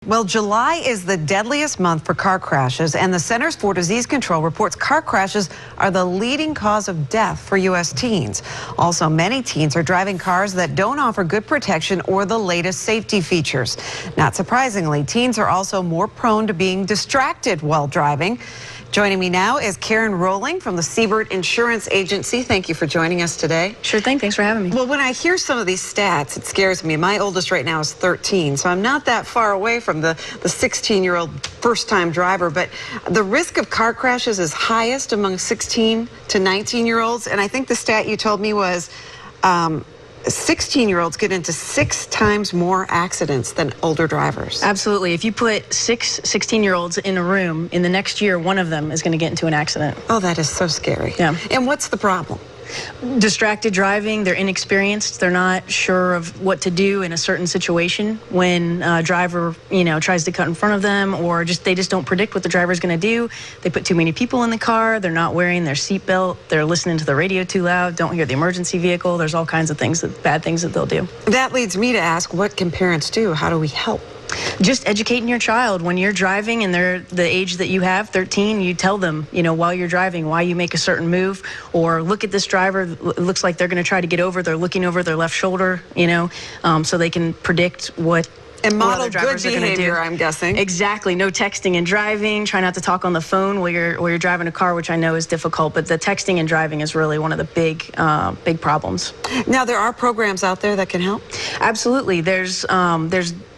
Well, July is the deadliest month for car crashes, and the Centers for Disease Control reports car crashes are the leading cause of death for U.S. teens. Also, many teens are driving cars that don't offer good protection or the latest safety features. Not surprisingly, teens are also more prone to being distracted while driving. Joining me now is Karyn from the Siebert Insurance Agency. Thank you for joining us today. Sure thing. Thanks for having me. Well, when I hear some of these stats, it scares me. My oldest right now is 13, so I'm not that far away from the 16-year-old first-time driver. But the risk of car crashes is highest among 16 to 19-year-olds. And I think the stat you told me was 16-year-olds get into 6 times more accidents than older drivers. Absolutely. If you put 6 16-year-olds in a room, in the next year, one of them is going to get into an accident. Oh, that is so scary. Yeah. And what's the problem? Distracted driving. They're inexperienced. They're not sure of what to do in a certain situation when a driver, tries to cut in front of them, or they just don't predict what the driver's going to do. They put too many people in the car. They're not wearing their seatbelt. They're listening to the radio too loud. Don't hear the emergency vehicle. There's all kinds of bad things that they'll do. That leads me to ask, what can parents do? How do we help? Just educating your child. When you're driving and they're the age that you have, 13, you tell them, while you're driving, why you make a certain move, or look at this driver. It looks like they're going to try to get over. They're looking over their left shoulder, so they can predict what. And model good behavior, I'm guessing. Exactly. No texting and driving. Try not to talk on the phone while you're driving a car, which I know is difficult. But the texting and driving is really one of the big problems. Now, there are programs out there that can help? Absolutely. There's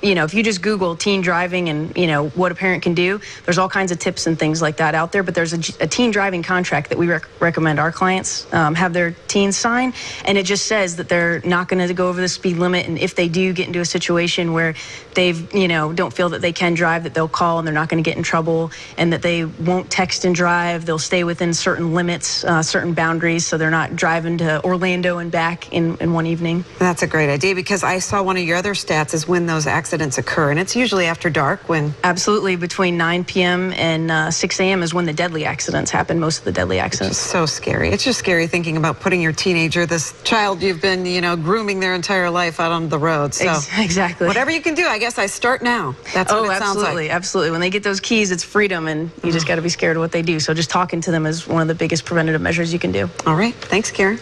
if you just Google teen driving and, what a parent can do, there's all kinds of tips and things like that out there. But there's a teen driving contract that we recommend our clients have their teens sign. And it just says that they're not going to go over the speed limit. And if they do get into a situation where they've, don't feel that they can drive, that they'll call and they're not going to get in trouble, and that they won't text and drive. They'll stay within certain limits, certain boundaries, so they're not driving to Orlando and back in one evening. That's a great idea, because I saw one of your other stats is when those accidents occur, and it's usually after dark when... Absolutely. Between 9 p.m. and 6 a.m. is when the deadly accidents happen, most of the deadly accidents. It's so scary. It's just scary thinking about putting your teenager, this child you've been, grooming their entire life, out on the road. So exactly. Whatever you can do, I guess I start now. That's what it sounds like. Absolutely. When they get those keys, it's freedom, and you just got to be scared of what they do. So just talking to them is one of the biggest preventative measures you can do. All right. Thanks, Karyn.